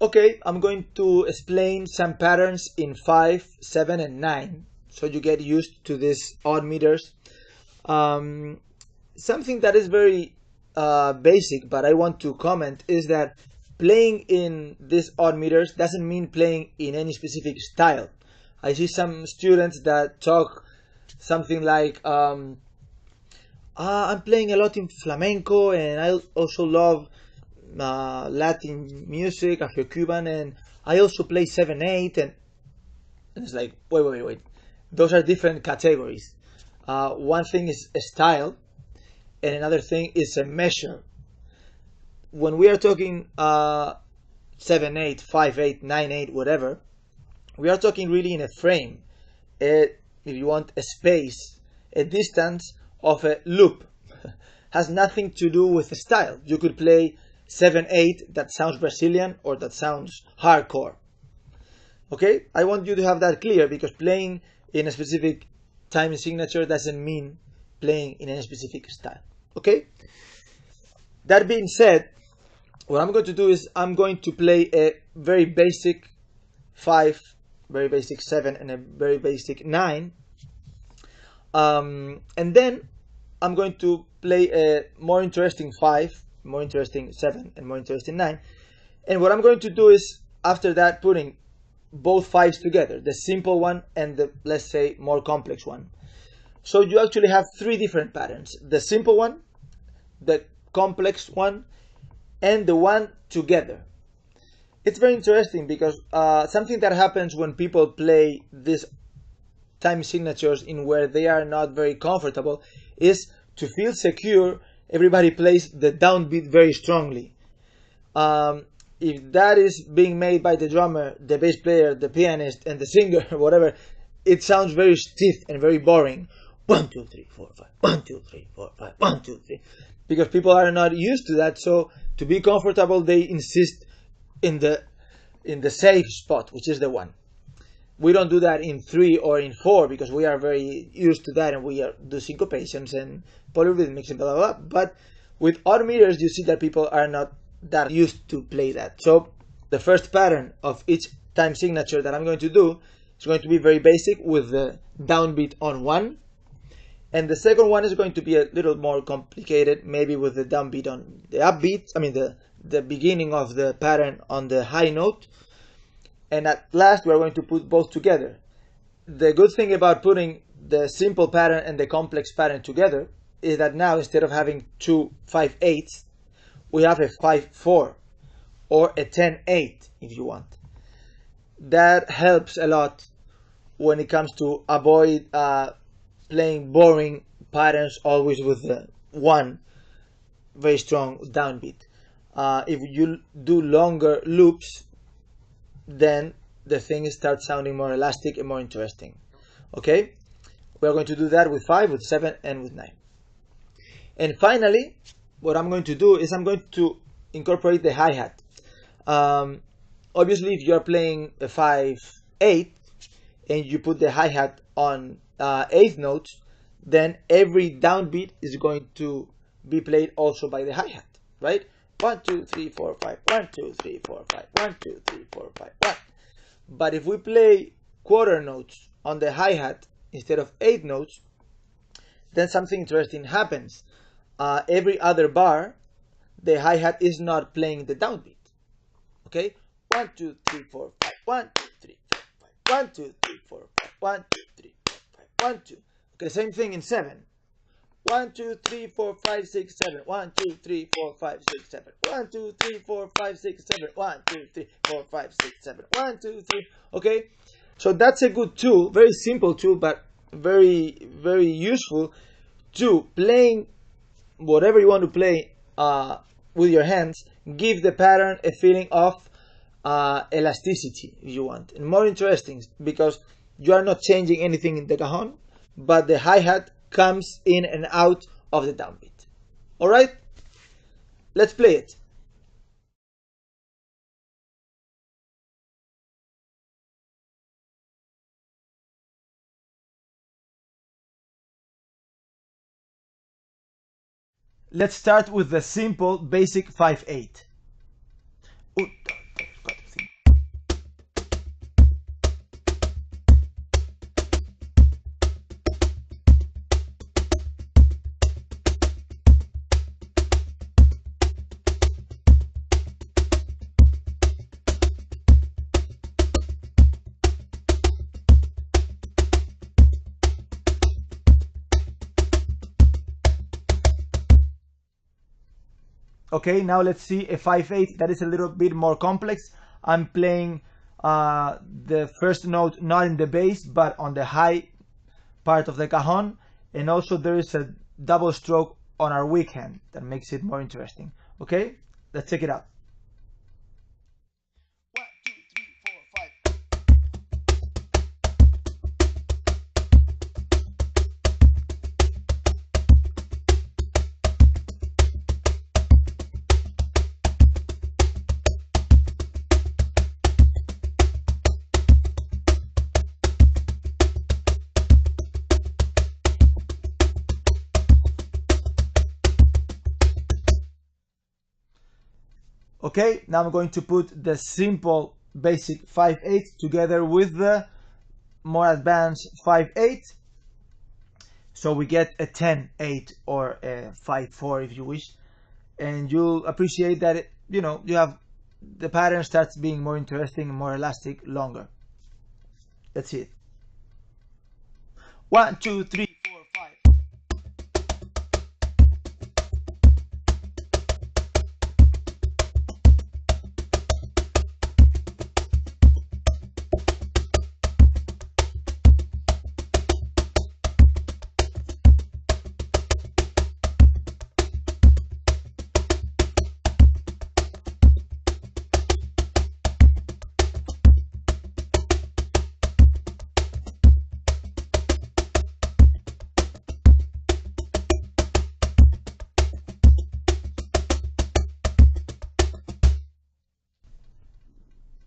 Okay, I'm going to explain some patterns in 5, 7, and 9 so you get used to these odd meters. Something that is very basic, but I want to comment, is that playing in these odd meters doesn't mean playing in any specific style. I see some students that talk something like, I'm playing a lot in flamenco, and I also love Latin music, Afro-Cuban, and I also play 7/8, and it's like, wait. Those are different categories. One thing is a style, and another thing is a measure. When we are talking 7/8, 5/8, 9/8, whatever, we are talking really in a frame. If you want a space, a distance of a loop. Has nothing to do with the style. You could play 7/8 that sounds Brazilian or that sounds hardcore. Okay, I want you to have that clear, because playing in a specific time signature doesn't mean playing in any specific style. Okay, that being said, what I'm going to do is I'm going to play a very basic 5, very basic 7, and a very basic 9, and then I'm going to play a more interesting 5, more interesting 7, and more interesting 9. And what I'm going to do is, after that, putting both 5s together, the simple one and the, let's say, more complex one. So you actually have 3 different patterns: the simple one, the complex one, and the one together. It's very interesting because something that happens when people play these time signatures in where they are not very comfortable is, to feel secure, everybody plays the downbeat very strongly. If that is being made by the drummer, the bass player, the pianist, and the singer, whatever, it sounds very stiff and very boring. 1, 2, 3, 4, 5. 1, 2, 3, 4, 5. 1, 2, 3. Because people are not used to that, so to be comfortable, they insist in the safe spot, which is the 1. We don't do that in 3 or in 4 because we are very used to that, and we do syncopations and polyrhythmics and blah blah blah. But with odd meters, you see that people are not that used to play that. So the first pattern of each time signature that I'm going to do is going to be very basic with the downbeat on 1, and the second one is going to be a little more complicated, maybe with the downbeat on the upbeat. I mean the beginning of the pattern on the high note. And at last, we're going to put both together. The good thing about putting the simple pattern and the complex pattern together is that now, instead of having 2 5/8s, we have a 5/4 or a 10/8 if you want. That helps a lot when it comes to avoid playing boring patterns always with the 1 very strong downbeat. If you do longer loops, then the thing starts sounding more elastic and more interesting. Okay, we're going to do that with 5, with 7, and with 9. And finally, what I'm going to do is I'm going to incorporate the hi-hat. Obviously, if you're playing a 5/8 and you put the hi-hat on 8th notes, then every downbeat is going to be played also by the hi-hat, right? 1, 2, 3, 4, 5. 1, 2, 3, 4, 5. 1, 2, 3, 4, 5. 1. But if we play quarter notes on the hi-hat instead of 8 notes, then something interesting happens. Every other bar, the hi-hat is not playing the downbeat. Okay? 1, 2, 3, 4, 5. 1, 2, 3, 4, 5. 1, 2, 3, 4, 5. 1, 2, 3, 4, 5. 1, 2. Okay, same thing in 7. 1, 2, 3, 4, 5, 6, 7. 1, 2, 3, 4, 5, 6, 7. 1, 2, 3, 4, 5, 6, 7. 1, 2, 3, 4, 5, 6, 7. 1, 2, 3. Okay? So that's a good tool, very simple tool, but very, very useful to playing whatever you want to play with your hands. Give the pattern a feeling of elasticity, if you want, and more interesting, because you are not changing anything in the cajon, but the hi-hat comes in and out of the downbeat. Alright? Let's play it. let's start with the simple basic 5/8. Okay, now let's see a 5/8 that is a little bit more complex. I'm playing the first note not in the bass but on the high part of the cajon, and also there is a double stroke on our weak hand that makes it more interesting. Okay, let's check it out. 1, 2, 3, 4, 5. Okay, now I'm going to put the simple basic 5/8 together with the more advanced 5/8, so we get a 10/8 or a 5/4 if you wish, and you'll appreciate that you have the pattern starts being more interesting, more elastic, longer. Let's see it. 1, 2, 3, 4, 5.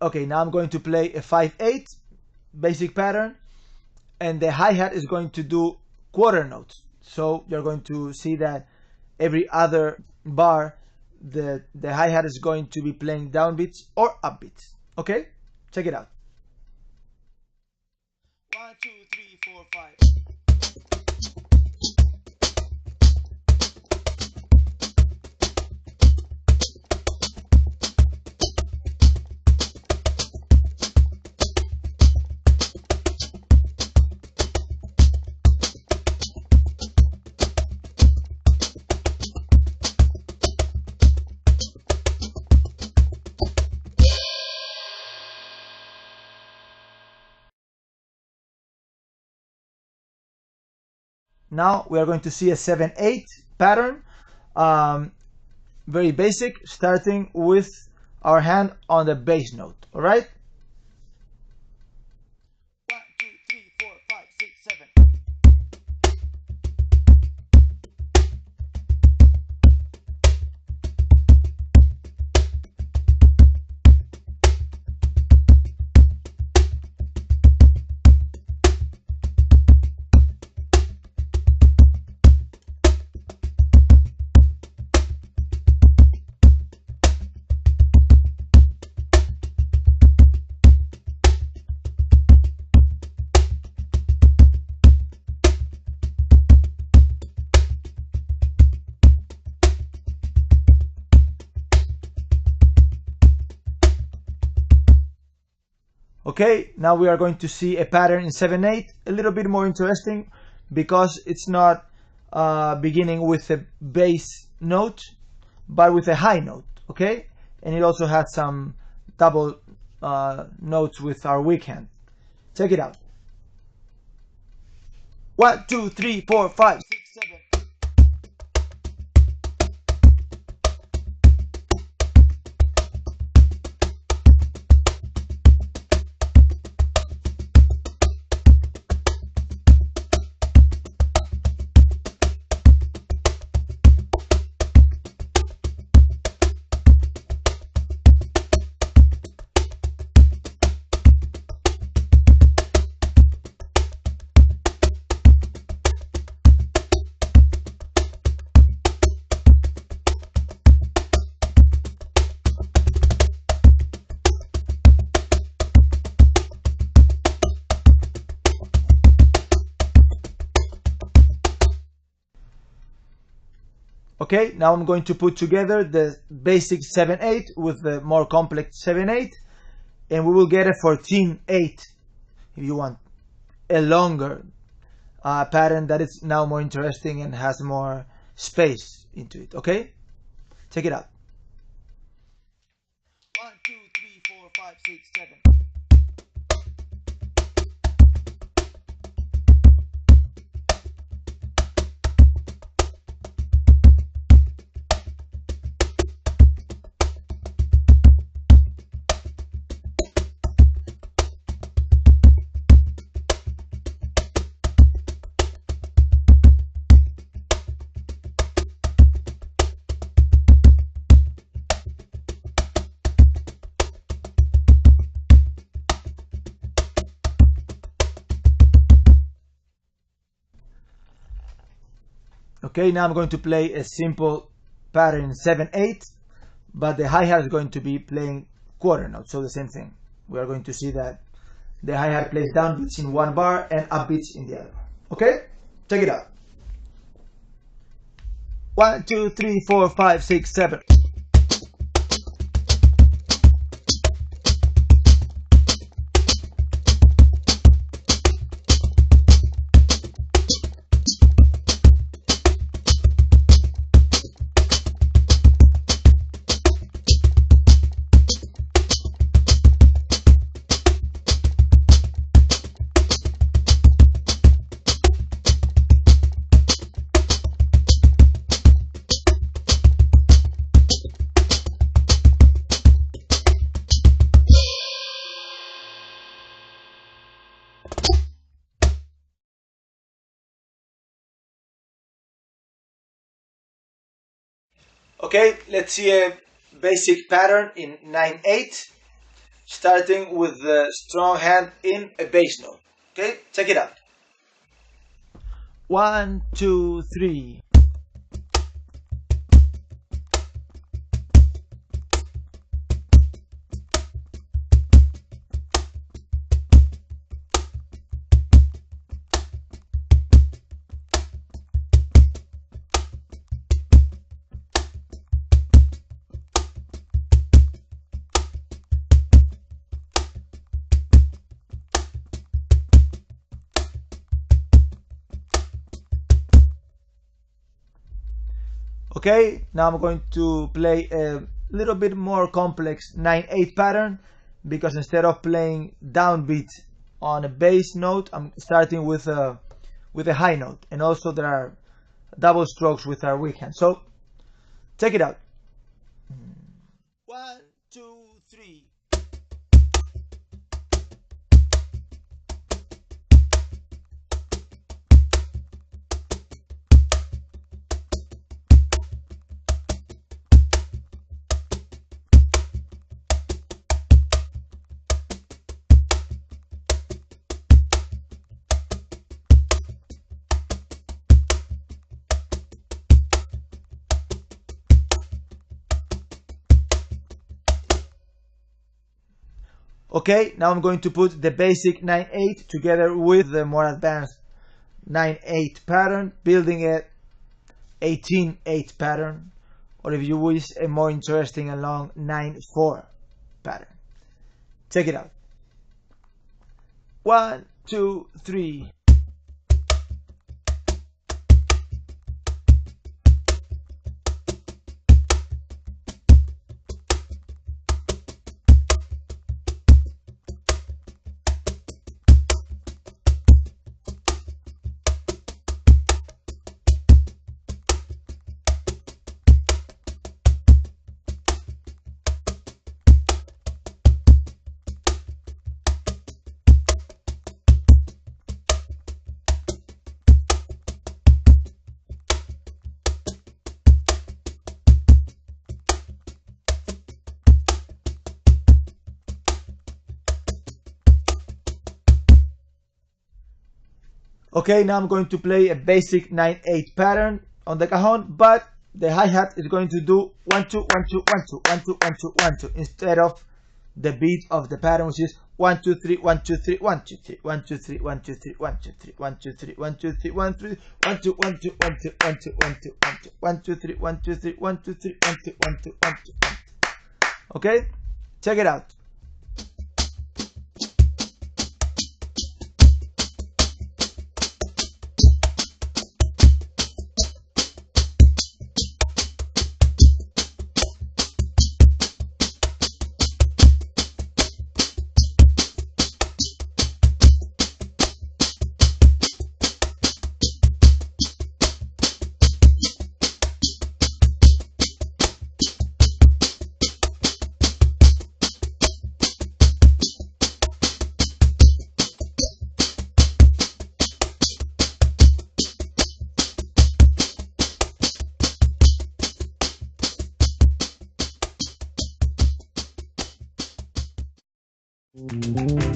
Okay, now I'm going to play a 5/8 basic pattern, and the hi-hat is going to do quarter notes. So you're going to see that every other bar, the hi-hat is going to be playing downbeats or upbeats. Okay, check it out. 1, 2, 3, 4, 5. Now we are going to see a 7/8 pattern, very basic, starting with our hand on the bass note. All right. 1, 2, 3, 4, 5, 6, 7. Okay, now we are going to see a pattern in 7/8, a little bit more interesting because it's not beginning with a bass note, but with a high note, okay? And it also has some double notes with our weak hand. Check it out. 1, 2, 3, 4, 5, 6, 7. Okay, now I'm going to put together the basic 7/8 with the more complex 7/8, and we will get a 14/8 if you want a longer pattern that is now more interesting and has more space into it. Okay, check it out. 1, 2, 3, 4, 5, 6, 7. Okay, now I'm going to play a simple pattern 7/8, but the hi-hat is going to be playing quarter notes, so the same thing. We are going to see that the hi-hat plays down beats in one bar and up beats in the other. Okay, check it out. 1, 2, 3, 4, 5, 6, 7. Okay, let's see a basic pattern in 9/8, starting with the strong hand in a bass note. Okay, check it out. 1, 2, 3. Okay, now I'm going to play a little bit more complex 9/8 pattern, because instead of playing downbeat on a bass note, I'm starting with a high note, and also there are double strokes with our weak hand. So check it out. 1, 2, 3. Okay, now I'm going to put the basic 9/8 together with the more advanced 9/8 pattern, building a 18/8 pattern, or if you wish, a more interesting and long 9/4 pattern. Check it out. 1, 2, 3. Okay, now I'm going to play a basic 9/8 pattern on the cajon, but the hi-hat is going to do 1 2 1 2 1 2 1 2 1 2 1 2 instead of the beat of the pattern, which is 1 2 3 1 2 3 1 2 3 1 2 3 1 2 3 1 2 3 1 2 3 1 2 3 1 3 1 2 1 2 1 2 1 2 1 2 1 2 3 1 2 3 1 2 3 1 2 1 2 1 2. Okay, check it out.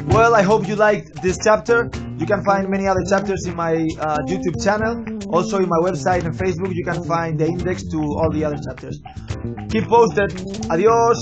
Well, I hope you liked this chapter. You can find many other chapters in my YouTube channel. Also in my website and Facebook, you can find the index to all the other chapters. Keep posted. Adios.